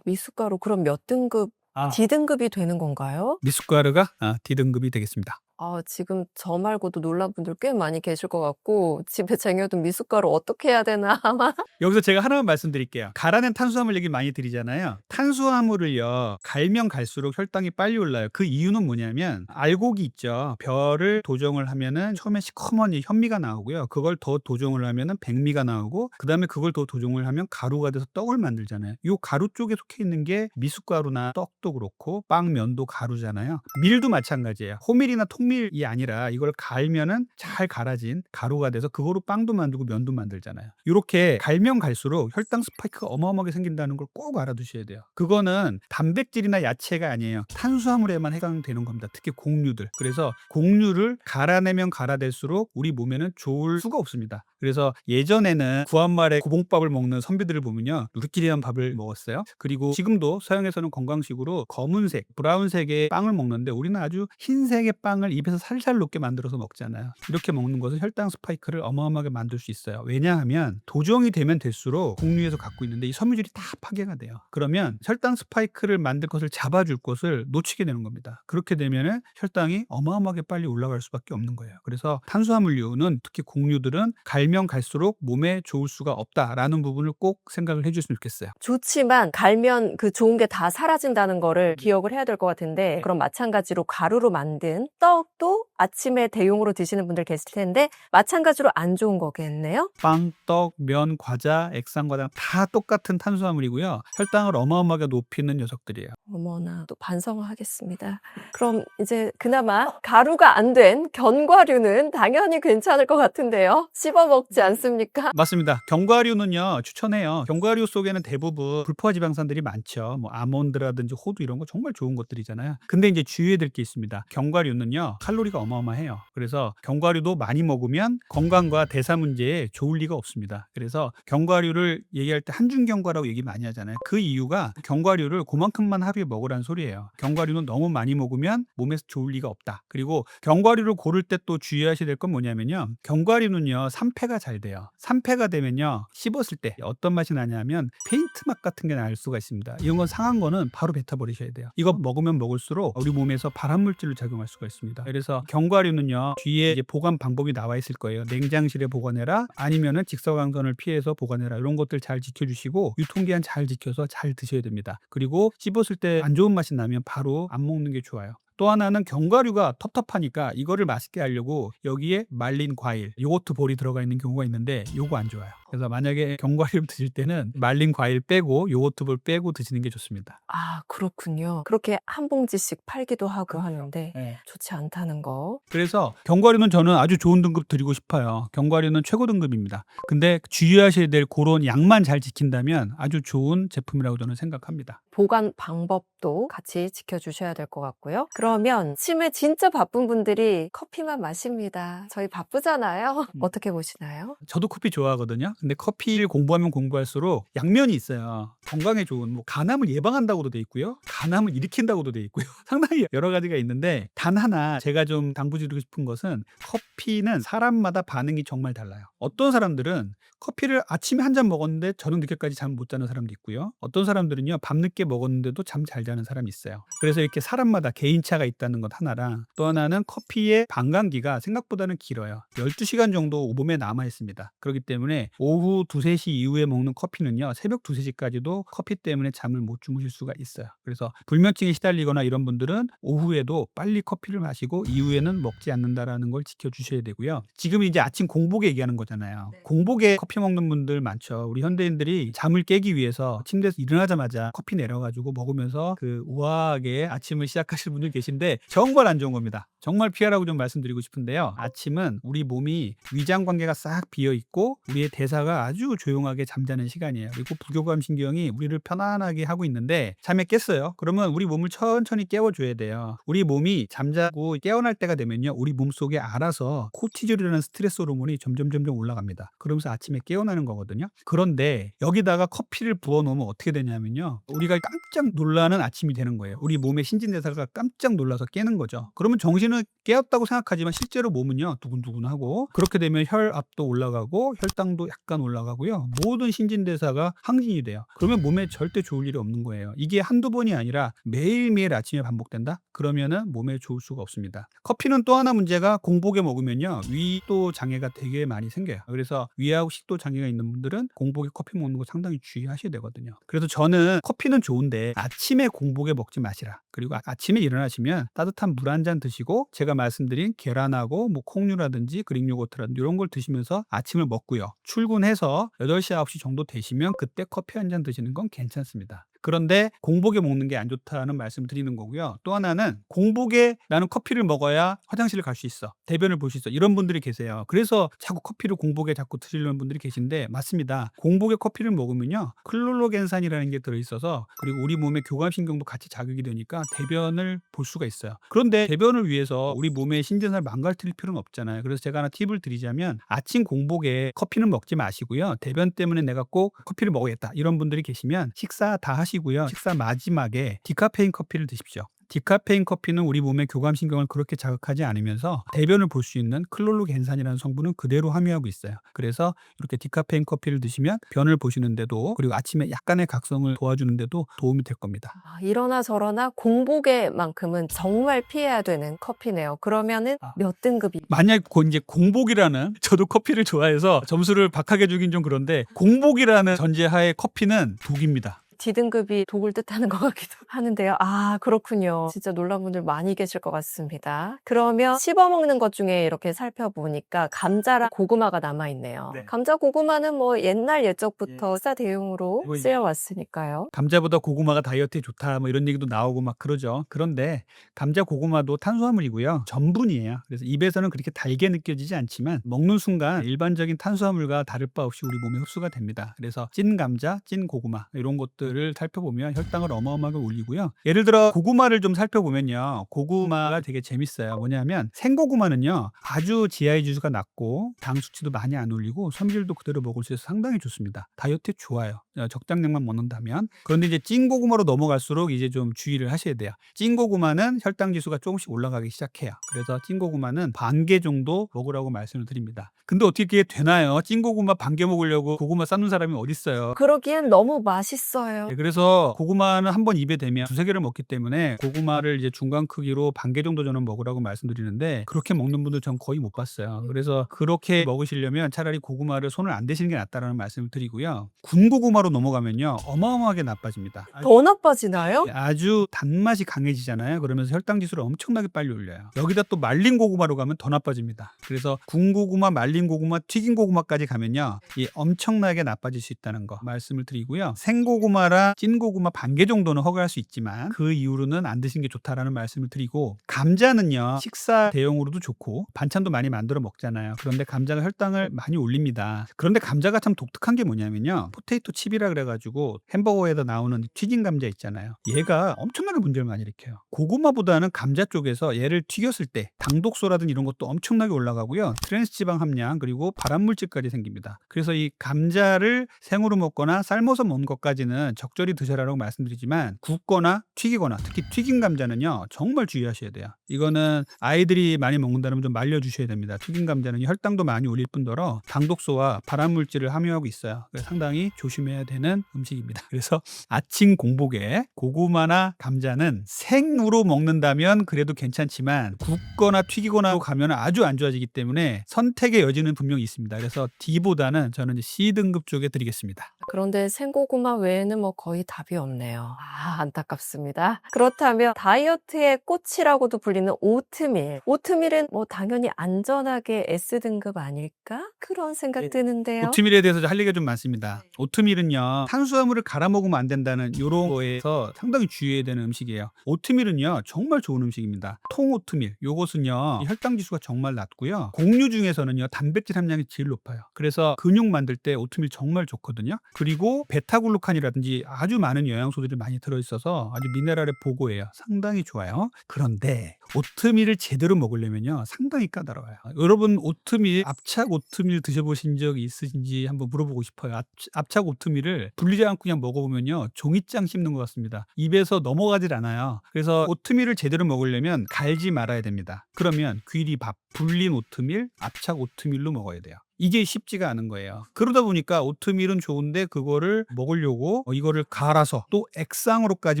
미숫가루 그럼 몇 등급, D등급이 되는 건가요? 미숫가루가 D등급이 되겠습니다. 지금 저 말고도 놀란 분들 꽤 많이 계실 것 같고 집에 쟁여둔 미숫가루 어떻게 해야 되나 아마. 여기서 제가 하나만 말씀드릴게요. 갈아낸 탄수화물 얘기 많이 드리잖아요. 탄수화물을요, 갈면 갈수록 혈당이 빨리 올라요. 그 이유는 뭐냐면, 알곡이 있죠. 벼를 도정을 하면은 처음에 시커먼 현미가 나오고요. 그걸 더 도정을 하면은 백미가 나오고, 그 다음에 그걸 더 도정을 하면 가루가 돼서 떡을 만들잖아요. 이 가루 쪽에 속해 있는 게 미숫가루나 떡도 그렇고 빵, 면도 가루잖아요. 밀도 마찬가지예요. 호밀이나 통밀이 아니라 이걸 갈면은 잘 갈아진 가루가 돼서 그거로 빵도 만들고 면도 만들잖아요. 요렇게 갈면 갈수록 혈당 스파이크가 어마어마하게 생긴다는 걸 꼭 알아두셔야 돼요. 그거는 단백질이나 야채가 아니에요. 탄수화물에만 해당되는 겁니다. 특히 곡류들. 그래서 곡류를 갈아내면 갈아댈수록 우리 몸에는 좋을 수가 없습니다. 그래서 예전에는 구한말에 고봉밥을 먹는 선비들을 보면요, 누리끼리한 밥을 먹었어요. 그리고 지금도 서양에서는 건강식으로 검은색, 브라운색의 빵을 먹는데 우리는 아주 흰색의 빵을 입에서 살살 녹게 만들어서 먹잖아요. 이렇게 먹는 것은 혈당 스파이크를 어마어마하게 만들 수 있어요. 왜냐하면 도정이 되면 될수록 곡류에서 갖고 있는데 이 섬유질이 다 파괴가 돼요. 그러면 혈당 스파이크를 만들 것을 잡아줄 것을 놓치게 되는 겁니다. 그렇게 되면 혈당이 어마어마하게 빨리 올라갈 수밖에 없는 거예요. 그래서 탄수화물류는, 특히 곡류들은 갈면 갈수록 몸에 좋을 수가 없다라는 부분을 꼭 생각을 해주셨으면 좋겠어요. 좋지만 갈면 그 좋은 게 다 사라진다는 거를 기억을 해야 될 것 같은데, 그럼 마찬가지로 가루로 만든 떡도 아침에 대용으로 드시는 분들 계실 텐데 마찬가지로 안 좋은 거겠네요? 빵, 떡, 면, 과자, 액상과당 다 똑같은 탄수화물이고요. 혈당을 어마어마하게 높이는 녀석들이에요. 어머나, 또 반성을 하겠습니다. 그럼 이제 그나마 가루가 안 된 견과류는 당연히 괜찮을 것 같은데요? 씹어 먹지 않습니까? 맞습니다. 견과류는요, 추천해요. 견과류 속에는 대부분 불포화 지방산들이 많죠. 뭐 아몬드라든지 호두 이런 거 정말 좋은 것들이잖아요. 근데 이제 주의해야 될 게 있습니다. 견과류는요, 칼로리가 어마어마해요. 그래서 견과류도 많이 먹으면 건강과 대사 문제에 좋을 리가 없습니다. 그래서 견과류를 얘기할 때 한중견과라고 얘기 많이 하잖아요. 그 이유가 견과류를 그만큼만 하루에 먹으라는 소리예요. 견과류는 너무 많이 먹으면 몸에서 좋을 리가 없다. 그리고 견과류를 고를 때 또 주의하셔야 될 건 뭐냐면요, 견과류는요, 산패가 잘 돼요. 산패가 되면요, 씹었을 때 어떤 맛이 나냐면 페인트 맛 같은 게 날 수가 있습니다. 이런 건 상한 거는 바로 뱉어버리셔야 돼요. 이거 먹으면 먹을수록 우리 몸에서 발암물질로 작용할 수가 있습니다. 그래서 견과류는요, 뒤에 이제 보관 방법이 나와 있을 거예요. 냉장실에 보관해라, 아니면은 직사광선을 피해서 보관해라. 이런 것들 잘 지켜주시고 유통기한 잘 지켜서 잘 드셔야 됩니다. 그리고 씹었을 때 안 좋은 맛이 나면 바로 안 먹는 게 좋아요. 또 하나는 견과류가 텁텁하니까 이거를 맛있게 하려고 여기에 말린 과일, 요거트 볼이 들어가 있는 경우가 있는데 요거 안 좋아요. 그래서 만약에 견과류를 드실 때는 말린 과일 빼고 요거트 볼 빼고 드시는 게 좋습니다. 아, 그렇군요. 그렇게 한 봉지씩 팔기도 하고 하는데 네. 좋지 않다는 거. 그래서 견과류는 저는 아주 좋은 등급 드리고 싶어요. 견과류는 최고 등급입니다. 근데 주의하셔야 될 그런 양만 잘 지킨다면 아주 좋은 제품이라고 저는 생각합니다. 보관 방법도 같이 지켜주셔야 될 것 같고요. 그러면 아침에 진짜 바쁜 분들이 커피만 마십니다. 저희 바쁘잖아요. 어떻게 보시나요? 저도 커피 좋아하거든요. 근데 커피를 공부하면 공부할수록 양면이 있어요. 건강에 좋은, 뭐 간암을 예방한다고도 돼 있고요, 간암을 일으킨다고도 돼 있고요. 상당히 여러 가지가 있는데 단 하나 제가 좀 당부드리고 싶은 것은, 커피는 사람마다 반응이 정말 달라요. 어떤 사람들은 커피를 아침에 한 잔 먹었는데 저녁 늦게까지 잠 못 자는 사람도 있고요. 어떤 사람들은요, 밤늦게 먹었는데도 잠 잘 자는 사람이 있어요. 그래서 이렇게 사람마다 개인차가 있다는 것 하나랑, 또 하나는 커피의 반감기가 생각보다는 길어요. 12시간 정도 몸에 남아 있습니다. 그렇기 때문에 오후 2, 3시 이후에 먹는 커피는요, 새벽 2, 3시까지도 커피 때문에 잠을 못 주무실 수가 있어요. 그래서 불면증에 시달리거나 이런 분들은 오후에도 빨리 커피를 마시고 이후에는 먹지 않는다라는 걸 지켜주셔야 되고요. 지금 이제 아침 공복에 얘기하는 거잖아요. 네. 공복에 커피 먹는 분들 많죠. 우리 현대인들이 잠을 깨기 위해서 침대에서 일어나자마자 커피 내려가지고 먹으면서 그 우아하게 아침을 시작하시는 분들 계신데 정말 안 좋은 겁니다. 정말 피하라고 좀 말씀드리고 싶은데요. 아침은 우리 몸이 위장 관계가 싹 비어 있고 우리의 대사가 아주 조용하게 잠자는 시간이에요. 그리고 부교감 신경이 우리를 편안하게 하고 있는데 잠에 깼어요. 그러면 우리 몸을 천천히 깨워줘야 돼요. 우리 몸이 잠자고 깨어날 때가 되면요, 우리 몸속에 알아서 코티졸이라는 스트레스 호르몬이 점점 올라갑니다. 그러면서 아침에 깨어나는 거거든요. 그런데 여기다가 커피를 부어 놓으면 어떻게 되냐면요, 우리가 깜짝 놀라는 아침이 되는 거예요. 우리 몸의 신진대사가 깜짝 놀라서 깨는 거죠. 그러면 정신은 깨었다고 생각하지만 실제로 몸은요, 두근두근하고, 그렇게 되면 혈압도 올라가고 혈당도 약간 올라가고요, 모든 신진대사가 항진이 돼요. 그러면 몸에 절대 좋을 일이 없는 거예요. 이게 한두 번이 아니라 매일매일 아침에 반복된다? 그러면은 몸에 좋을 수가 없습니다. 커피는 또 하나 문제가, 공복에 먹으면요, 위도 장애가 되게 많이 생겨요. 그래서 위하고 식도 장애가 있는 분들은 공복에 커피 먹는 거 상당히 주의하셔야 되거든요. 그래서 저는 커피는 좋은데 아침에 공복에 먹지 마시라. 그리고 아침에 일어나시면 따뜻한 물 한 잔 드시고 제가 말씀드린 계란하고 뭐 콩류라든지 그릭 요거트라든지 이런 걸 드시면서 아침을 먹고요, 출근해서 8시 9시 정도 되시면 그때 커피 한 잔 드시는 건 괜찮습니다. 그런데 공복에 먹는 게 안 좋다는 말씀을 드리는 거고요. 또 하나는 공복에 나는 커피를 먹어야 화장실을 갈 수 있어. 대변을 볼 수 있어. 이런 분들이 계세요. 그래서 자꾸 커피를 공복에 자꾸 드시려는 분들이 계신데 맞습니다. 공복에 커피를 먹으면요. 클로로겐산이라는 게 들어있어서 그리고 우리 몸의 교감신경도 같이 자극이 되니까 대변을 볼 수가 있어요. 그런데 대변을 위해서 우리 몸의 신진사를 망가뜨릴 필요는 없잖아요. 그래서 제가 하나 팁을 드리자면 아침 공복에 커피는 먹지 마시고요. 대변 때문에 내가 꼭 커피를 먹어야겠다. 이런 분들이 계시면 식사 다 하시고요. 식사 마지막에 디카페인 커피를 드십시오. 디카페인 커피는 우리 몸의 교감신경을 그렇게 자극하지 않으면서 대변을 볼 수 있는 클로로겐산이라는 성분은 그대로 함유하고 있어요. 그래서 이렇게 디카페인 커피를 드시면 변을 보시는데도 그리고 아침에 약간의 각성을 도와주는데도 도움이 될 겁니다. 이러나 저러나 공복에만큼은 정말 피해야 되는 커피네요. 그러면은 몇 등급이? 만약 이제 공복이라는 저도 커피를 좋아해서 점수를 박하게 주긴 좀 그런데 공복이라는 전제하에 커피는 독입니다. D등급이 독을 뜻하는 것 같기도 하는데요. 그렇군요. 진짜 놀란 분들 많이 계실 것 같습니다. 그러면 씹어먹는 것 중에 이렇게 살펴보니까 감자랑 고구마가 남아있네요. 네. 감자, 고구마는 뭐 옛날 예적부터 식사 대용으로 이거 쓰여왔으니까요. 감자보다 고구마가 다이어트에 좋다 뭐 이런 얘기도 나오고 막 그러죠. 그런데 감자, 고구마도 탄수화물이고요. 전분이에요. 그래서 입에서는 그렇게 달게 느껴지지 않지만 먹는 순간 일반적인 탄수화물과 다를 바 없이 우리 몸에 흡수가 됩니다. 그래서 찐 감자, 찐 고구마 이런 것들을 살펴보면 혈당을 어마어마하게 올리고요. 예를 들어 고구마를 좀 살펴보면요. 고구마가 되게 재밌어요. 뭐냐면 생고구마는요. 아주 GI 지수가 낮고 당 수치도 많이 안 올리고 섬유질도 그대로 먹을 수 있어서 상당히 좋습니다. 다이어트에 좋아요. 적당량만 먹는다면. 그런데 이제 찐 고구마로 넘어갈수록 이제 좀 주의를 하셔야 돼요. 찐 고구마는 혈당 지수가 조금씩 올라가기 시작해요. 그래서 찐 고구마는 반 개 정도 먹으라고 말씀을 드립니다. 근데 어떻게 그게 되나요? 찐 고구마 반 개 먹으려고 고구마 삶는 사람이 어디 있어요? 그러기엔 너무 맛있어요. 네, 그래서 고구마는 한 번 입에 대면 두세 개를 먹기 때문에 고구마를 이제 중간 크기로 반 개 정도 저는 먹으라고 말씀드리는데 그렇게 먹는 분들 전 거의 못 봤어요. 그래서 그렇게 먹으시려면 차라리 고구마를 손을 안 대시는 게 낫다라는 말씀을 드리고요. 군 고구마로 넘어가면요. 어마어마하게 나빠집니다. 더 나빠지나요? 아주 단맛이 강해지잖아요. 그러면서 혈당 지수를 엄청나게 빨리 올려요. 여기다 또 말린 고구마로 가면 더 나빠집니다. 그래서 군 고구마, 말린 고구마, 튀긴 고구마까지 가면요. 이 엄청나게 나빠질 수 있다는 거 말씀을 드리고요. 생고구마랑 찐 고구마 반 개 정도는 허가할 수 있지만 그 이후로는 안 드시는 게 좋다라는 말씀을 드리고 감자는요. 식사 대용으로도 좋고 반찬도 많이 만들어 먹잖아요. 그런데 감자가 혈당을 많이 올립니다. 그런데 감자가 참 독특한 게 뭐냐면요. 포테이토 칩이라 그래가지고 햄버거에다 나오는 튀긴 감자 있잖아요. 얘가 엄청나게 문제를 많이 일으켜요. 고구마보다는 감자 쪽에서 얘를 튀겼을 때 당독소라든 이런 것도 엄청나게 올라가고요. 트랜스지방 함량 그리고 발암물질까지 생깁니다. 그래서 이 감자를 생으로 먹거나 삶아서 먹는 것까지는 적절히 드셔라라고 말씀드리지만 굽거나 튀기거나 특히 튀긴 감자는요. 정말 주의하셔야 돼요. 이거는 아이들이 많이 먹는다면 좀 말려주셔야 됩니다. 튀긴 감자는 혈당도 많이 올릴 뿐더러 당독소와 발암물질을 함유하고 있어요. 그래서 상당히 조심해야 되는 음식입니다. 그래서 아침 공복에 고구마나 감자는 생으로 먹는다면 그래도 괜찮지만 굽거나 튀기거나 가면 아주 안 좋아지기 때문에 선택의 여지는 분명히 있습니다. 그래서 D보다는 저는 이제 C등급 쪽에 드리겠습니다. 그런데 생고구마 외에는 뭐 거의 답이 없네요. 안타깝습니다. 그렇다면 다이어트의 꽃이라고도 불리는 오트밀. 오트밀은 뭐 당연히 안전하게 S등급 아닐까? 그런 생각 드는데요. 오트밀에 대해서 할 얘기가 좀 많습니다. 오트밀은요. 탄수화물을 갈아 먹으면 안 된다는 이런 거에서 상당히 주의해야 되는 음식이에요. 오트밀은요. 정말 좋은 음식입니다. 통오트밀. 요것은요. 혈당 지수가 정말 낮고요. 곡류 중에서는요. 단백질 함량이 제일 높아요. 그래서 근육 만들 때 오트밀 정말 좋거든요. 그리고 베타글루칸이라든지 아주 많은 영양소들이 많이 들어있어서 아주 미네랄의 보고예요. 상당히 좋아요. 그런데 오트밀을 제대로 먹으려면요. 상당히 까다로워요. 여러분 오트밀, 압착 오트밀 드셔보신 적 있으신지 한번 물어보고 싶어요. 압착 오트밀을 불리지 않고 그냥 먹어보면요. 종이장 씹는 것 같습니다. 입에서 넘어가질 않아요. 그래서 오트밀을 제대로 먹으려면 갈지 말아야 됩니다. 그러면 귀리밥, 불린 오트밀, 압착 오트밀로 먹어야 돼요. 이게 쉽지가 않은 거예요. 그러다 보니까 오트밀은 좋은데 그거를 먹으려고 이거를 갈아서 또 액상으로까지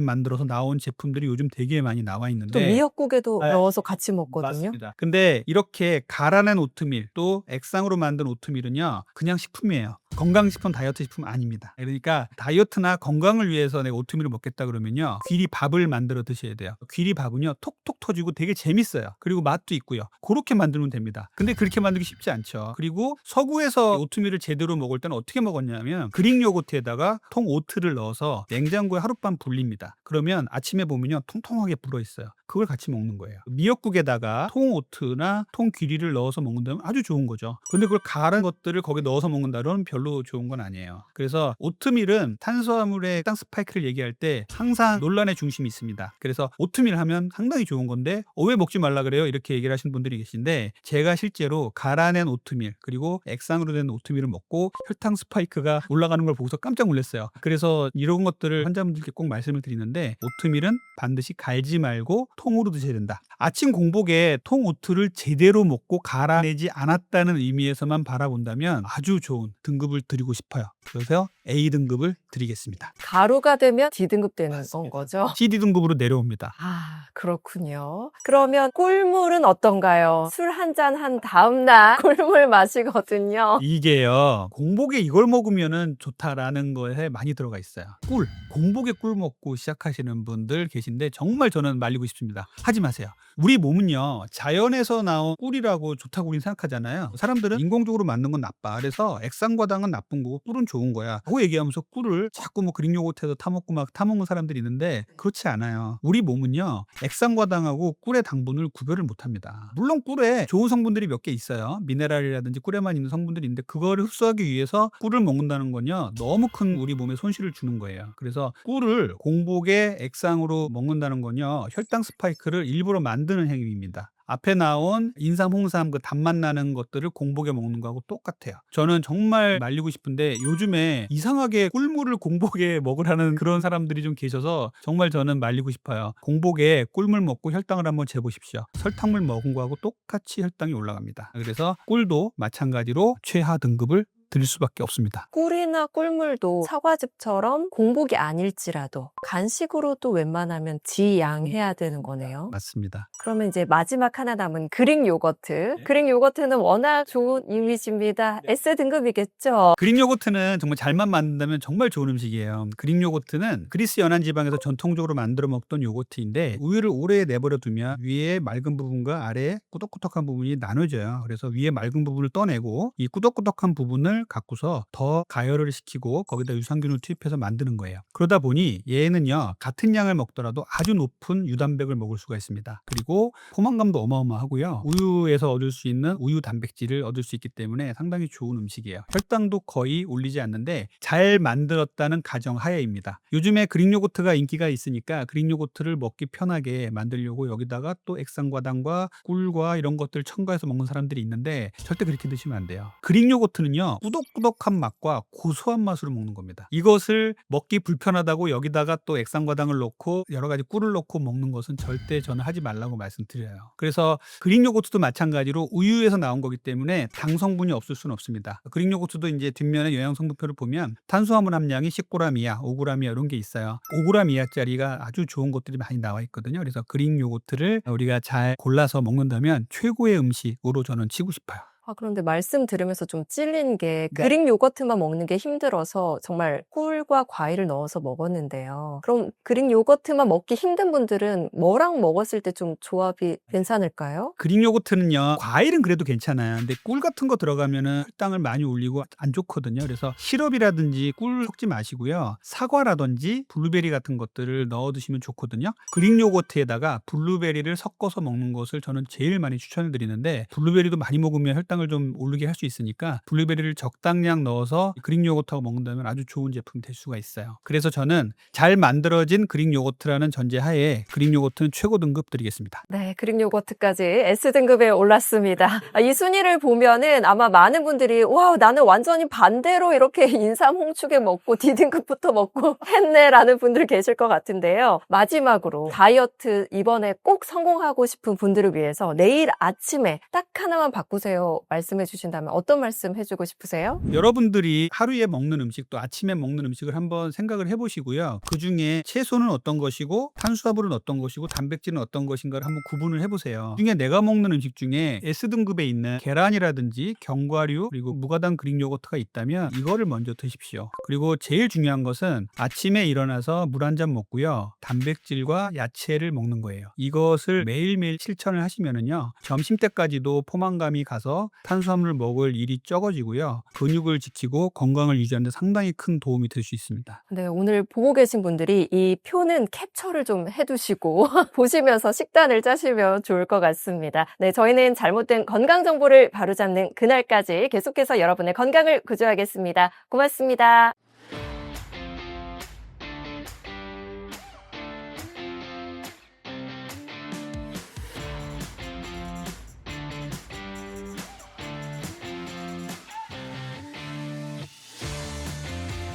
만들어서 나온 제품들이 요즘 되게 많이 나와 또 있는데 미역국에도 넣어서 같이 먹거든요. 맞습니다. 근데 이렇게 갈아낸 오트밀 또 액상으로 만든 오트밀은요 그냥 식품이에요. 건강식품, 다이어트 식품 아닙니다. 그러니까 다이어트나 건강을 위해서 내가 오트밀을 먹겠다 그러면요, 귀리 밥을 만들어 드셔야 돼요. 귀리 밥은요 톡톡 터지고 되게 재밌어요. 그리고 맛도 있고요. 그렇게 만들면 됩니다. 근데 그렇게 만들기 쉽지 않죠. 그리고 서구에서 오트밀을 제대로 먹을 때는 어떻게 먹었냐면 그릭 요거트에다가 통 오트를 넣어서 냉장고에 하룻밤 불립니다. 그러면 아침에 보면요 통통하게 불어 있어요. 그걸 같이 먹는 거예요. 미역국에다가 통오트나 통귀리를 넣어서 먹는다면 아주 좋은 거죠. 근데 그걸 갈은 것들을 거기에 넣어서 먹는다면 별로 좋은 건 아니에요. 그래서 오트밀은 탄수화물의 식당 스파이크를 얘기할 때 항상 논란의 중심이 있습니다. 그래서 오트밀 하면 상당히 좋은 건데 왜 먹지 말라 그래요? 이렇게 얘기를 하시는 분들이 계신데, 제가 실제로 갈아낸 오트밀 그리고 액상으로 된 오트밀을 먹고 혈당 스파이크가 올라가는 걸 보고서 깜짝 놀랐어요. 그래서 이런 것들을 환자분들께 꼭 말씀을 드리는데, 오트밀은 반드시 갈지 말고 통으로 드셔야 된다. 아침 공복에 통오트를 제대로 먹고 갈아내지 않았다는 의미에서만 바라본다면 아주 좋은 등급을 드리고 싶어요. 그래서 A등급을 드리겠습니다. 가루가 되면 D등급 되는 건 거죠? CD등급으로 내려옵니다. 아, 그렇군요. 그러면 꿀물은 어떤가요? 술 한 잔 한 다음날 꿀물 마시거든요. 이게요, 공복에 이걸 먹으면은 좋다라는 거에 많이 들어가 있어요. 꿀, 공복에 꿀 먹고 시작하시는 분들 계신데 정말 저는 말리고 싶습니다. 하지 마세요. 우리 몸은요 자연에서 나온 꿀이라고 좋다고 우리는 생각하잖아요. 사람들은 인공적으로 만든 건 나빠, 그래서 액상과당은 나쁜 거고 꿀은 좋은 거야 하고 얘기하면서 꿀을 자꾸 뭐 그릭 요거트에서 타먹고 막 타먹는 사람들이 있는데, 그렇지 않아요. 우리 몸은요 액상과당하고 꿀의 당분을 구별을 못합니다. 물론 꿀에 좋은 성분들이 몇 개 있어요. 미네랄이라든지 꿀에만 있는 성분들이 있는데, 그거를 흡수하기 위해서 꿀을 먹는다는 건요 너무 큰 우리 몸에 손실을 주는 거예요. 그래서 꿀을 공복에 액상으로 먹는다는 건요 혈당 스파이크를 일부러 만드는 행위입니다. 앞에 나온 인삼, 홍삼 그 단맛 나는 것들을 공복에 먹는 거하고 똑같아요. 저는 정말 말리고 싶은데 요즘에 이상하게 꿀물을 공복에 먹으라는 그런 사람들이 좀 계셔서 정말 저는 말리고 싶어요. 공복에 꿀물 먹고 혈당을 한번 재보십시오. 설탕물 먹은 거하고 똑같이 혈당이 올라갑니다. 그래서 꿀도 마찬가지로 최하 등급을 드릴 수밖에 없습니다. 꿀이나 꿀물도 사과즙처럼 공복이 아닐지라도 간식으로도 웬만하면 지양해야 되는 거네요. 맞습니다. 그러면 이제 마지막 하나 남은 그릭 요거트. 그릭 요거트는 워낙 좋은 이미지입니다. S등급이겠죠? 그릭 요거트는 정말 잘만 만든다면 정말 좋은 음식이에요. 그릭 요거트는 그리스 연안 지방에서 전통적으로 만들어 먹던 요거트인데, 우유를 오래 내버려 두면 위에 맑은 부분과 아래에 꾸덕꾸덕한 부분이 나눠져요. 그래서 위에 맑은 부분을 떠내고 이 꾸덕꾸덕한 부분을 갖고서 더 가열을 시키고 거기다 유산균을 투입해서 만드는 거예요. 그러다 보니 얘는요 같은 양을 먹더라도 아주 높은 유단백을 먹을 수가 있습니다. 그리고 포만감도 어마어마하고요, 우유에서 얻을 수 있는 우유 단백질을 얻을 수 있기 때문에 상당히 좋은 음식이에요. 혈당도 거의 올리지 않는데 잘 만들었다는 가정 하에입니다. 요즘에 그릭 요거트가 인기가 있으니까 그릭 요거트를 먹기 편하게 만들려고 여기다가 또 액상과당과 꿀과 이런 것들 첨가해서 먹는 사람들이 있는데, 절대 그렇게 드시면 안 돼요. 그릭 요거트는요 꾸덕꾸덕한 맛과 고소한 맛으로 먹는 겁니다. 이것을 먹기 불편하다고 여기다가 또 액상과당을 넣고 여러 가지 꿀을 넣고 먹는 것은 절대 저는 하지 말라고 말씀드려요. 그래서 그릭 요거트도 마찬가지로 우유에서 나온 거기 때문에 당 성분이 없을 수는 없습니다. 그릭 요거트도 이제 뒷면에 영양 성분표를 보면 탄수화물 함량이 10g 이하, 5g 이하 이런 게 있어요. 5g 이하짜리가 아주 좋은 것들이 많이 나와 있거든요. 그래서 그릭 요거트를 우리가 잘 골라서 먹는다면 최고의 음식으로 저는 치고 싶어요. 그런데 말씀 들으면서 좀 찔린 게 네. 그릭 요거트만 먹는 게 힘들어서 정말 꿀과 과일을 넣어서 먹었는데요. 그럼 그릭 요거트만 먹기 힘든 분들은 뭐랑 먹었을 때 좀 조합이 괜찮을까요? 그릭 요거트는요 과일은 그래도 괜찮아요. 근데 꿀 같은 거 들어가면은 혈당을 많이 올리고 안 좋거든요. 그래서 시럽이라든지 꿀 섞지 마시고요, 사과라든지 블루베리 같은 것들을 넣어 드시면 좋거든요. 그릭 요거트에다가 블루베리를 섞어서 먹는 것을 저는 제일 많이 추천을 드리는데, 블루베리도 많이 먹으면 혈당을 좀 오르게 할 수 있으니까 블루베리를 적당량 넣어서 그릭 요거트하고 먹는다면 아주 좋은 제품이 될 수가 있어요. 그래서 저는 잘 만들어진 그릭 요거트라는 전제하에 그릭 요거트는 최고 등급 드리겠습니다. 네, 그릭 요거트까지 S등급에 올랐습니다. 이 순위를 보면은 아마 많은 분들이 와, 나는 완전히 반대로 이렇게 인삼 홍축에 먹고 D등급부터 먹고 했네라는 분들 계실 것 같은데요. 마지막으로 다이어트 이번에 꼭 성공하고 싶은 분들을 위해서 내일 아침에 딱 하나만 바꾸세요 말씀해 주신다면 어떤 말씀 해주고 싶으세요? 여러분들이 하루에 먹는 음식 또 아침에 먹는 음식을 한번 생각을 해보시고요. 그중에 채소는 어떤 것이고 탄수화물은 어떤 것이고 단백질은 어떤 것인가를 한번 구분을 해보세요. 그중에 내가 먹는 음식 중에 S등급에 있는 계란이라든지 견과류 그리고 무가당 그릭 요거트가 있다면 이거를 먼저 드십시오. 그리고 제일 중요한 것은 아침에 일어나서 물 한 잔 먹고요. 단백질과 야채를 먹는 거예요. 이것을 매일매일 실천을 하시면은요. 점심 때까지도 포만감이 가서 탄수화물을 먹을 일이 적어지고요. 근육을 지키고 건강을 유지하는 데 상당히 큰 도움이 될 수 있습니다. 네, 오늘 보고 계신 분들이 이 표는 캡처를 좀 해두시고 보시면서 식단을 짜시면 좋을 것 같습니다. 네, 저희는 잘못된 건강 정보를 바로잡는 그날까지 계속해서 여러분의 건강을 구조하겠습니다. 고맙습니다.